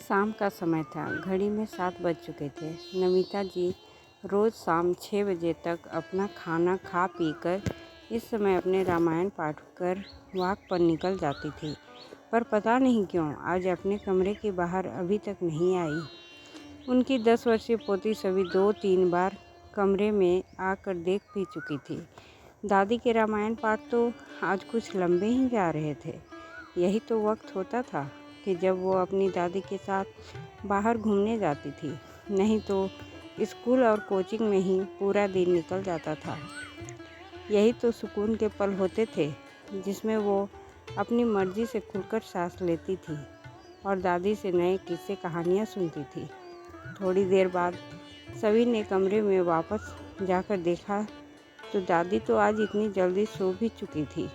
शाम का समय था। घड़ी में 7 बज चुके थे। नमिता जी रोज़ शाम 6 बजे तक अपना खाना खा पी कर इस समय अपने रामायण पाठ कर वॉक पर निकल जाती थी, पर पता नहीं क्यों आज अपने कमरे के बाहर अभी तक नहीं आई। उनकी 10 वर्षीय पोती सभी 2-3 बार कमरे में आकर देख भी चुकी थी। दादी के रामायण पाठ तो आज कुछ लंबे ही जा रहे थे। यही तो वक्त होता था कि जब वो अपनी दादी के साथ बाहर घूमने जाती थी, नहीं तो स्कूल और कोचिंग में ही पूरा दिन निकल जाता था। यही तो सुकून के पल होते थे जिसमें वो अपनी मर्जी से खुलकर सांस लेती थी और दादी से नए किस्से कहानियाँ सुनती थी। थोड़ी देर बाद सभी ने कमरे में वापस जाकर देखा तो दादी तो आज इतनी जल्दी सो भी चुकी थी।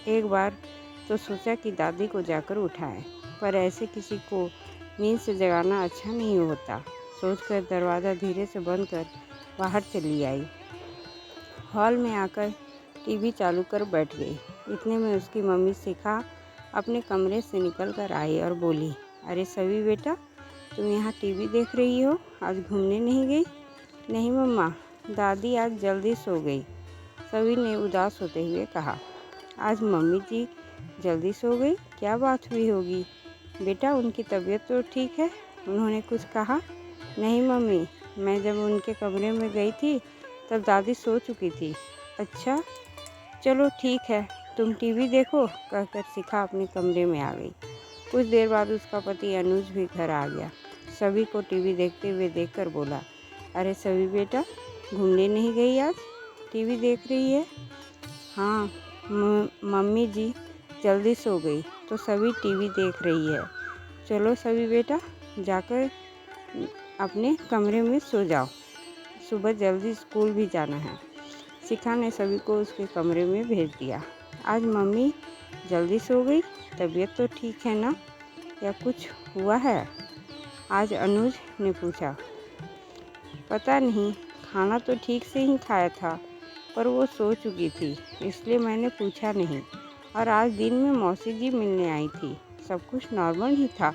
एक बार तो सोचा कि दादी को जाकर उठाएं, पर ऐसे किसी को नींद से जगाना अच्छा नहीं होता। सोचकर दरवाज़ा धीरे से बंद कर बाहर चली आई। हॉल में आकर टीवी चालू कर बैठ गई। इतने में उसकी मम्मी शिखा अपने कमरे से निकल कर आई और बोली, अरे सभी बेटा, तुम यहाँ टीवी देख रही हो, आज घूमने नहीं गई? नहीं मम्मा, दादी आज जल्दी सो गई, सभी ने उदास होते हुए कहा। आज मम्मी जी जल्दी सो गई, क्या बात हुई होगी? बेटा उनकी तबीयत तो ठीक है, उन्होंने कुछ कहा? नहीं मम्मी, मैं जब उनके कमरे में गई थी तब दादी सो चुकी थी। अच्छा चलो ठीक है, तुम टीवी देखो, कहकर शिखा अपने कमरे में आ गई। कुछ देर बाद उसका पति अनुज भी घर आ गया। सभी को टीवी देखते हुए देखकर बोला, अरे सभी बेटा, घूमने नहीं गई आज, टीवी देख रही है? हाँ मम्मी जी जल्दी सो गई तो सभी टीवी देख रही है। चलो सभी बेटा, जाकर अपने कमरे में सो जाओ, सुबह जल्दी स्कूल भी जाना है। शिखा ने सभी को उसके कमरे में भेज दिया। आज मम्मी जल्दी सो गई, तबीयत तो ठीक है ना, या कुछ हुआ है? आज अनुज ने पूछा। पता नहीं, खाना तो ठीक से ही खाया था, पर वो सो चुकी थी, इसलिए मैंने पूछा नहीं। और आज दिन में मौसी जी मिलने आई थी, सब कुछ नॉर्मल ही था,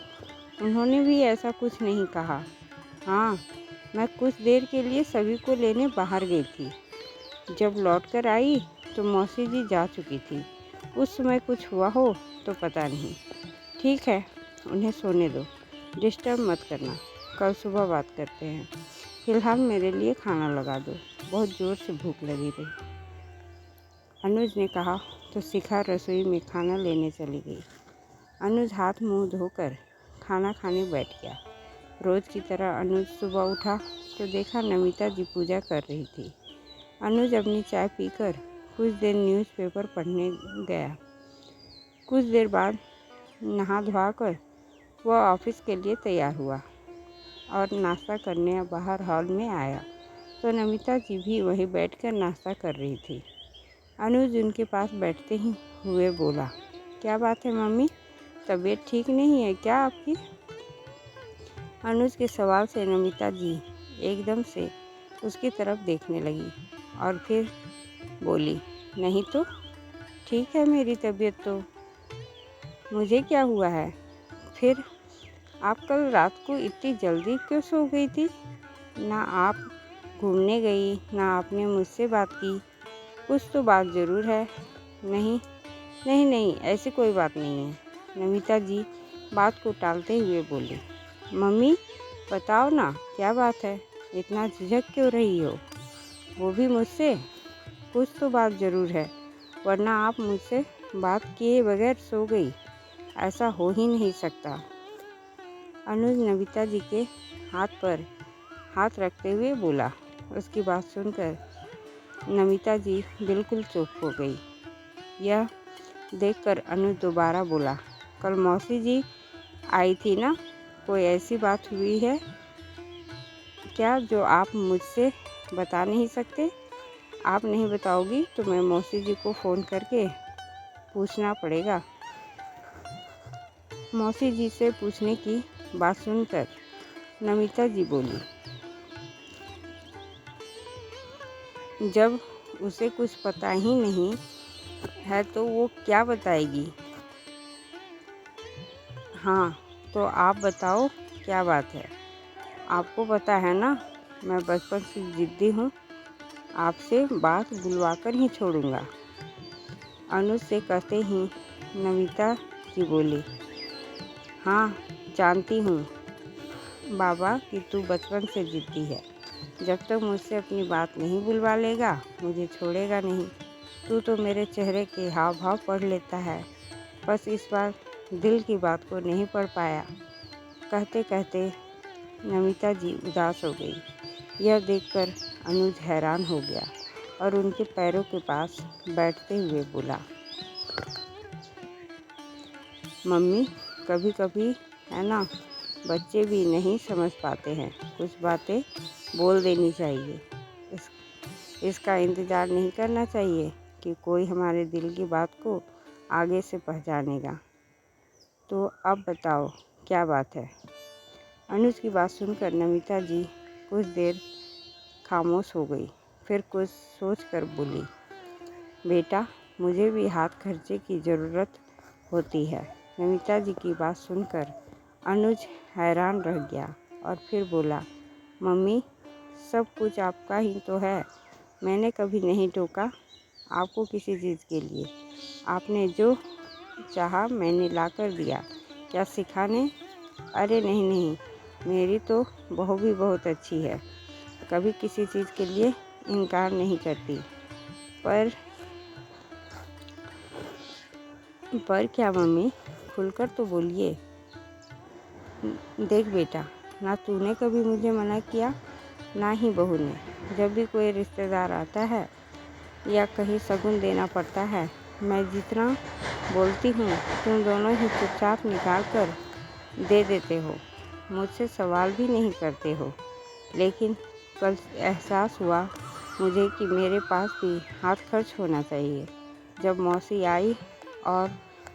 उन्होंने भी ऐसा कुछ नहीं कहा। हाँ, मैं कुछ देर के लिए सभी को लेने बाहर गई थी, जब लौट कर आई तो मौसी जी जा चुकी थी। उस समय कुछ हुआ हो तो पता नहीं। ठीक है, उन्हें सोने दो, डिस्टर्ब मत करना, कल सुबह बात करते हैं। फिलहाल मेरे लिए खाना लगा दो, बहुत ज़ोर से भूख लगी रही। अनुज ने कहा तो शिखा रसोई में खाना लेने चली गई। अनुज हाथ मुंह धोकर खाना खाने बैठ गया। रोज़ की तरह अनुज सुबह उठा तो देखा नमिता जी पूजा कर रही थी। अनुज अपनी चाय पीकर कुछ देर न्यूज़पेपर पढ़ने गया। कुछ देर बाद नहा धोकर वह ऑफिस के लिए तैयार हुआ और नाश्ता करने बाहर हॉल में आया तो नमिता जी भी वहीं बैठकर नाश्ता कर रही थी। अनुज उनके पास बैठते ही हुए बोला, क्या बात है मम्मी, तबीयत ठीक नहीं है क्या आपकी? अनुज के सवाल से नमिता जी एकदम से उसकी तरफ देखने लगी और फिर बोली, नहीं तो ठीक है मेरी तबीयत तो, मुझे क्या हुआ है? फिर आप कल रात को इतनी जल्दी क्यों सो गई थी? ना आप घूमने गई, ना आपने मुझसे बात की, कुछ तो बात ज़रूर है। नहीं नहीं नहीं, ऐसी कोई बात नहीं है, नमिता जी बात को टालते हुए बोली। मम्मी बताओ ना, क्या बात है, इतना झिझक क्यों रही हो, वो भी मुझसे? कुछ तो बात ज़रूर है, वरना आप मुझसे बात किए बगैर सो गई, ऐसा हो ही नहीं सकता। अनुज नमिता जी के हाथ पर हाथ रखते हुए बोला। उसकी बात सुनकर नमिता जी बिल्कुल चुप हो गई। यह देखकर अनुज दोबारा बोला, कल मौसी जी आई थी ना, कोई ऐसी बात हुई है क्या जो आप मुझसे बता नहीं सकते? आप नहीं बताओगी तो मैं मौसी जी को फ़ोन करके पूछना पड़ेगा। मौसी जी से पूछने की बात सुनकर नमिता जी बोली, जब उसे कुछ पता ही नहीं है तो वो क्या बताएगी? हाँ तो आप बताओ क्या बात है? आपको पता है ना, मैं बचपन से ज़िद्दी हूँ, आपसे बात बुलवाकर ही छोड़ूंगा। अनुज से कहते ही नमिता जी बोली, हाँ जानती हूँ बाबा कि तू बचपन से ज़िद्दी है। जब तक मुझसे अपनी बात नहीं बुलवा लेगा मुझे छोड़ेगा नहीं। तू तो मेरे चेहरे के हाव भाव पढ़ लेता है, बस इस बार दिल की बात को नहीं पढ़ पाया। कहते कहते नमिता जी उदास हो गई। यह देखकर अनुज हैरान हो गया और उनके पैरों के पास बैठते हुए बोला, मम्मी कभी कभी है ना, बच्चे भी नहीं समझ पाते हैं, कुछ बातें बोल देनी चाहिए। इसका इंतज़ार नहीं करना चाहिए कि कोई हमारे दिल की बात को आगे से पहचानेगा। तो अब बताओ क्या बात है? अनुज की बात सुनकर नमिता जी कुछ देर खामोश हो गई, फिर कुछ सोचकर बोली, बेटा मुझे भी हाथ खर्चे की ज़रूरत होती है। नमिता जी की बात सुनकर अनुज हैरान रह गया और फिर बोला, मम्मी सब कुछ आपका ही तो है, मैंने कभी नहीं टोका आपको किसी चीज़ के लिए। आपने जो चाहा मैंने ला कर दिया, क्या सिखाने? अरे नहीं नहीं, मेरी तो बहू भी बहुत अच्छी है, कभी किसी चीज़ के लिए इनकार नहीं करती। पर क्या मम्मी, खुलकर तो बोलिए। देख बेटा, ना तूने कभी मुझे मना किया ना ही बहू ने। जब भी कोई रिश्तेदार आता है या कहीं शगुन देना पड़ता है, मैं जितना बोलती हूँ तुम दोनों ही चुपचाप निकाल कर दे देते हो, मुझसे सवाल भी नहीं करते हो। लेकिन कल एहसास हुआ मुझे कि मेरे पास भी हाथ खर्च होना चाहिए। जब मौसी आई और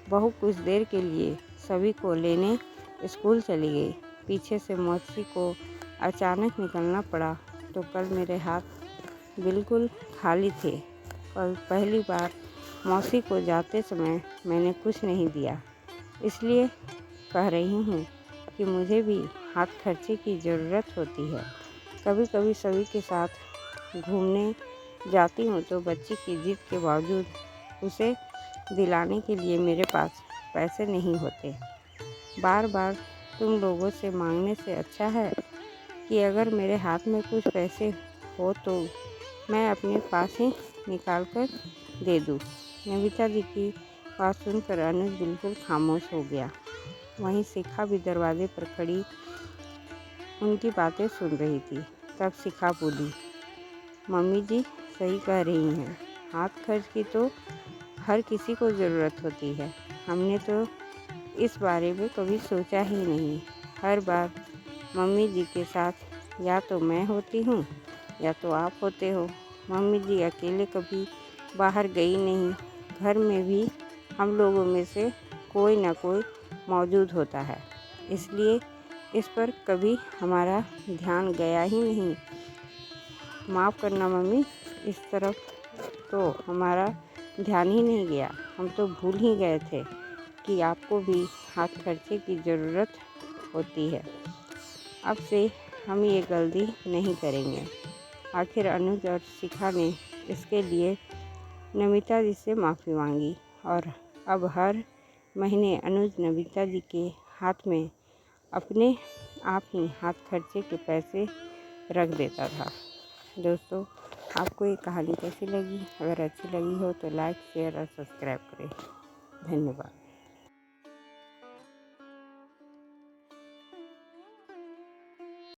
बहू कुछ देर के लिए सभी को लेने स्कूल चली गई, पीछे से मौसी को अचानक निकलना पड़ा, तो कल मेरे हाथ बिल्कुल खाली थे। कल पहली बार मौसी को जाते समय मैंने कुछ नहीं दिया, इसलिए कह रही हूँ कि मुझे भी हाथ खर्चे की ज़रूरत होती है। कभी कभी सभी के साथ घूमने जाती हूँ तो बच्ची की जिद के बावजूद उसे दिलाने के लिए मेरे पास पैसे नहीं होते। बार बार तुम लोगों से मांगने से अच्छा है कि अगर मेरे हाथ में कुछ पैसे हो तो मैं अपने पास ही निकाल कर दे दूँ। नमिता जी की बात सुनकर अनुज बिल्कुल खामोश हो गया। वहीं शिखा भी दरवाजे पर खड़ी उनकी बातें सुन रही थी। तब शिखा बोली, मम्मी जी सही कह रही हैं, हाथ खर्च की तो हर किसी को ज़रूरत होती है। हमने तो इस बारे में कभी सोचा ही नहीं। हर बार मम्मी जी के साथ या तो मैं होती हूँ या तो आप होते हो। मम्मी जी अकेले कभी बाहर गई नहीं, घर में भी हम लोगों में से कोई ना कोई मौजूद होता है, इसलिए इस पर कभी हमारा ध्यान गया ही नहीं। माफ़ करना मम्मी, इस तरफ तो हमारा ध्यान ही नहीं गया, हम तो भूल ही गए थे कि आपको भी हाथ खर्चे की ज़रूरत होती है। अब से हम ये गलती नहीं करेंगे। आखिर अनुज और शिखा ने इसके लिए नमिता जी से माफ़ी मांगी और अब हर महीने अनुज नमिता जी के हाथ में अपने आप ही हाथ खर्चे के पैसे रख देता था। दोस्तों, आपको ये कहानी कैसी लगी? अगर अच्छी लगी हो तो लाइक, शेयर और सब्सक्राइब करें। धन्यवाद।